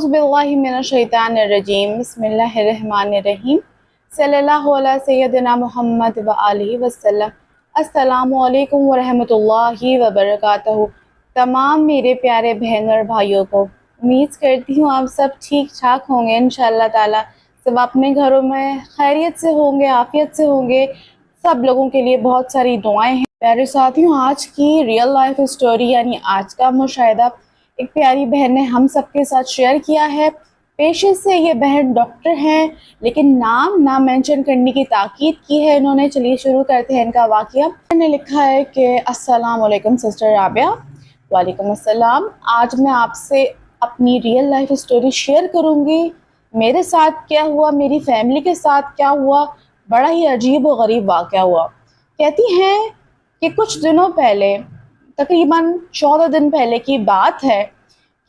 औज़ुबिल्लाहि मिनश्शैतानिर्रजीम बिस्मिल्लाहिर्रहमानिर्रहीम सल्लल्लाहु अला सय्यदिना मुहम्मद व आलिहि वसल्लम। अस्सलामु अलैकुम व रहमतुल्लाहि व बरकातहू। तमाम मेरे प्यारे बहन और भाइयों को उम्मीद करती हूँ आप सब ठीक ठाक होंगे इंशाअल्लाह ताला। सब अपने घरों में खैरियत से होंगे, आफियत से होंगे। सब लोगों के लिए बहुत सारी दुआएं हैं। प्यारे साथियों, आज की रियल लाइफ स्टोरी यानी आज का मुशाहिदा एक प्यारी बहन ने हम सबके साथ शेयर किया है। पेशे से ये बहन डॉक्टर हैं, लेकिन नाम ना मेंशन करने की ताकीद की है इन्होंने। चलिए शुरू करते हैं इनका वाक़या। इन्होंने लिखा है कि अस्सलाम वालेकुम सिस्टर राबिया। वालेकुम अस्सलाम। आज मैं आपसे अपनी रियल लाइफ स्टोरी शेयर करूँगी। मेरे साथ क्या हुआ, मेरी फैमिली के साथ क्या हुआ, बड़ा ही अजीब व गरीब वाक़या हुआ। कहती हैं कि कुछ दिनों पहले, तकरीबन 14 दिन पहले की बात है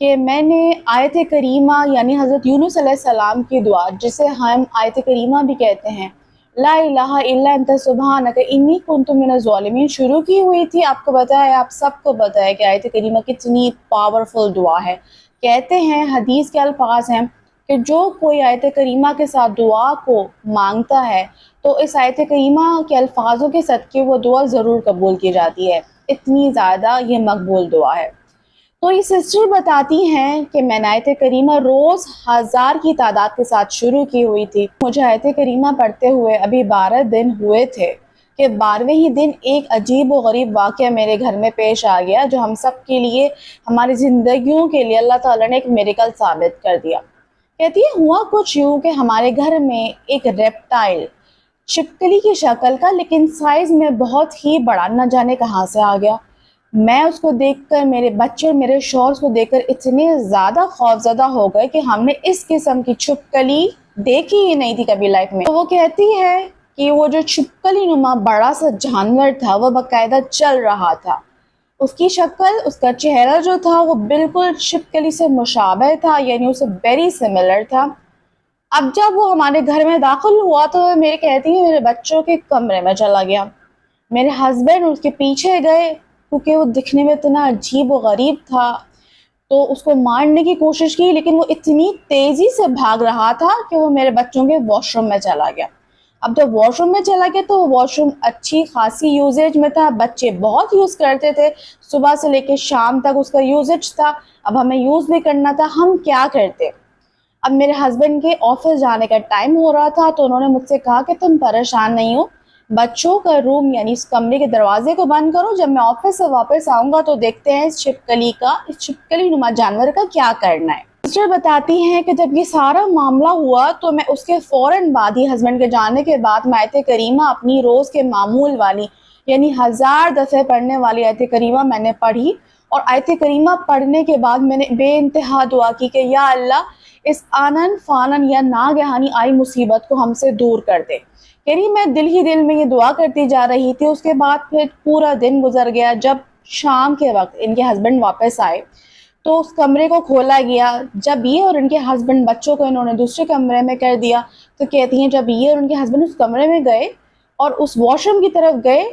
कि मैंने आयत करीमा यानी हज़रत यूनुस अलैहिस्सलाम की दुआ, जिसे हम आयत करीमा भी कहते हैं, ला इलाहा इल्ला अंता सुब्हानक इन्नी कुन्तु मिनज़ ज़ालिमीन, शुरू की हुई थी। आपको पता है, आप सबको पता है कि आयत करीमा कितनी पावरफुल दुआ है। कहते हैं, हदीस के अल्फाज हैं कि जो कोई आयत करीमा के साथ दुआ को मांगता है तो इस आयत करीमा के अल्फाजों के सदक़े वो दुआ ज़रूर कबूल की जाती है। इतनी ज़्यादा ये मकबूल दुआ है। तो ये सिस्टर बताती हैं कि मैंने आयत करीमा रोज़ 1000 की तादाद के साथ शुरू की हुई थी। मुझे आयत करीमा पढ़ते हुए अभी 12 दिन हुए थे कि 12वें ही दिन एक अजीब व गरीब वाक़या मेरे घर में पेश आ गया, जो हम सब के लिए, हमारी ज़िंदगियों के लिए अल्लाह ताला ने एक मिरेकल साबित कर दिया। कहती है, हुआ कुछ यूँ कि हमारे घर में एक रेप्टाइल, छिपकली की शक्ल का, लेकिन साइज़ में बहुत ही बड़ा, न जाने कहाँ से आ गया। मैं उसको देखकर, मेरे बच्चे और मेरे शौहर को देखकर इतने ज़्यादा खौफज़दा हो गए कि हमने इस किस्म की छिपकली देखी ही नहीं थी कभी लाइफ में। तो वो कहती है कि वो जो छिपकली नुमा बड़ा सा जानवर था वो बाकायदा चल रहा था। उसकी शक्ल, उसका चेहरा जो था वो बिल्कुल छिपकली से मुशाबह था, यानी उसे वेरी सिमिलर था। अब जब वो हमारे घर में दाखिल हुआ तो मेरे कहती है मेरे बच्चों के कमरे में चला गया। मेरे हस्बैंड उसके पीछे गए क्योंकि वो दिखने में इतना अजीब व गरीब था, तो उसको मारने की कोशिश की, लेकिन वो इतनी तेज़ी से भाग रहा था कि वो मेरे बच्चों के वॉशरूम में चला गया। अब जब वॉशरूम में चला गया तो वॉशरूम अच्छी खासी यूजेज में था, बच्चे बहुत यूज़ करते थे, सुबह से लेकर शाम तक उसका यूजेज था। अब हमें यूज़ भी करना था, हम क्या करते। अब मेरे हस्बैंड के ऑफिस जाने का टाइम हो रहा था, तो उन्होंने मुझसे कहा कि तुम परेशान नहीं हो, बच्चों का रूम यानी इस कमरे के दरवाजे को बंद करो, जब मैं ऑफिस से वापस आऊँगा तो देखते हैं इस छिपकली नुमा जानवर का क्या करना है। सिस्टर बताती हैं कि जब ये सारा मामला हुआ तो मैं उसके फ़ौरन बाद ही, हस्बैंड के जाने के बाद, मैं आयत करीमा अपनी रोज़ के मामूल वाली यानी 1000 दफ़े पढ़ने वाली आयत करीमा मैंने पढ़ी। और आयत करीमा पढ़ने के बाद मैंने बेइंतहा दुआ की कि या अल्लाह, इस आनन फानन या नागहानी आई मुसीबत को हमसे दूर कर दे। कह रही, मैं दिल ही दिल में ये दुआ करती जा रही थी। उसके बाद फिर पूरा दिन गुजर गया। जब शाम के वक्त इनके हस्बैंड वापस आए तो उस कमरे को खोला गया। जब ये और इनके हस्बैंड बच्चों को इन्होंने दूसरे कमरे में कर दिया, तो कहती हैं जब ये और उनके हस्बैंड उस कमरे में गए और उस वॉशरूम की तरफ गए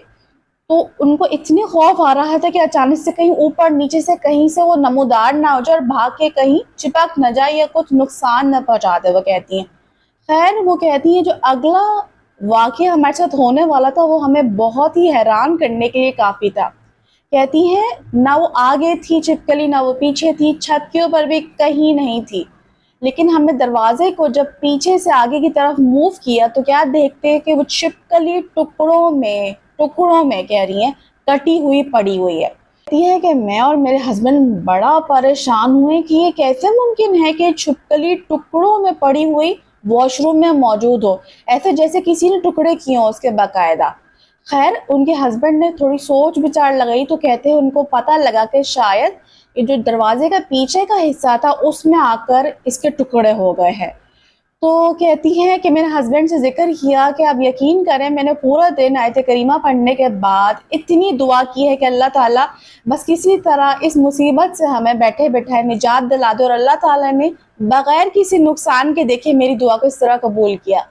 तो उनको इतनी खौफ आ रहा था कि अचानक से कहीं ऊपर नीचे से कहीं से वो नमूदार ना हो जाए और भाग के कहीं चिपक न जाए या कुछ नुकसान न पहुँचा दे। वो कहती हैं, खैर वो कहती हैं जो अगला वाक़या हमारे साथ होने वाला था वो हमें बहुत ही हैरान करने के लिए काफ़ी था। कहती हैं, ना वो आगे थी छिपकली, ना वो पीछे थी, छत के ऊपर भी कहीं नहीं थी, लेकिन हमने दरवाजे को जब पीछे से आगे की तरफ मूव किया तो क्या देखते हैं कि वो छिपकली टुकड़ों में कह रही हैं कटी हुई पड़ी हुई है। कहती है कि मैं और मेरे हस्बैंड बड़ा परेशान हुए कि ये कैसे मुमकिन है कि छिपकली टुकड़ों में पड़ी हुई वॉशरूम में मौजूद हो, ऐसे जैसे किसी ने टुकड़े किए हों उसके बाकायदा। खैर उनके हस्बैंड ने थोड़ी सोच विचार लगाई तो कहते हैं उनको पता लगा कि शायद ये जो दरवाजे का पीछे का हिस्सा था उसमें आकर इसके टुकड़े हो गए हैं। तो कहती हैं कि मेरे हस्बैंड से जिक्र किया कि आप यकीन करें, मैंने पूरा दिन आयत करीमा पढ़ने के बाद इतनी दुआ की है कि अल्लाह ताला बस किसी तरह इस मुसीबत से हमें बैठे बैठाए निजात दिला दे। और अल्लाह ताला ने बग़ैर किसी नुकसान के, देखिए, मेरी दुआ को इस तरह कबूल किया।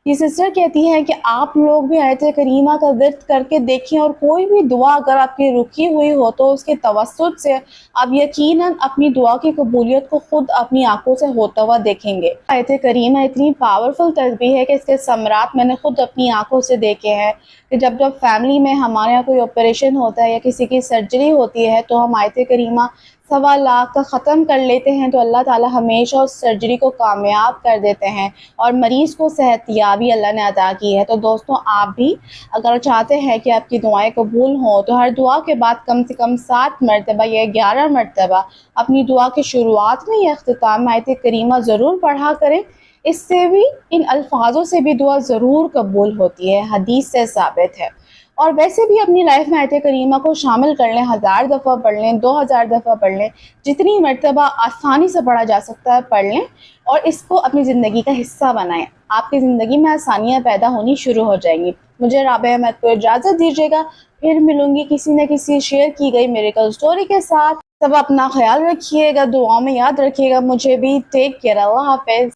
یہ سسٹر کہتی ہے کہ آپ لوگ بھی آیت کریمہ کا ورد کر کے دیکھیں، اور کوئی بھی دعا اگر آپ کی رکی ہوئی ہو تو اس کے توسط سے آپ یقیناً اپنی دعا کی قبولیت کو خود اپنی آنکھوں سے ہوتا ہوا دیکھیں گے۔ آیت کریمہ اتنی پاورفل تسبیح ہے کہ اس کے ثمرات میں نے خود اپنی آنکھوں سے دیکھے ہیں کہ جب فیملی میں ہمارے یہاں کوئی آپریشن ہوتا ہے یا کسی کی سرجری ہوتی ہے تو ہم آیت کریمہ 1.25 کا ختم کر لیتے ہیں تو اللہ تعالی ہمیشہ اس سرجری کو کامیاب کر دیتے ہیں اور مریض کو صحت یابی اللہ نے عطا کی ہے۔ تو دوستوں، آپ بھی اگر چاہتے ہیں کہ آپ کی دعائیں قبول ہوں تو ہر دعا کے بعد کم سے کم 7 مرتبہ یا 11 مرتبہ اپنی دعا کی شروعات میں یا اختتام میں آیت کریمہ ضرور پڑھا کریں۔ اس سے بھی، ان الفاظوں سے بھی دعا ضرور قبول ہوتی ہے، حدیث سے ثابت ہے۔ اور ویسے بھی اپنی لائف میں آیت کریمہ کو شامل کر لیں، 1000 دفعہ پڑھ لیں، 2000 دفعہ پڑھ لیں، جتنی مرتبہ آسانی سے پڑھا جا سکتا ہے پڑھ لیں، اور اس کو اپنی زندگی کا حصہ بنائیں۔ آپ کی زندگی میں آسانیاں پیدا ہونی شروع ہو جائیں گی۔ مجھے رابعہ احمد کو اجازت دیجیے گا، پھر ملوں گی کسی نہ کسی شیئر کی گئی میریکل سٹوری کے ساتھ۔ سب اپنا خیال رکھیے گا، دعاؤں میں یاد رکھیے گا مجھے بھی۔ ٹیک کیئر، اللہ حافظ۔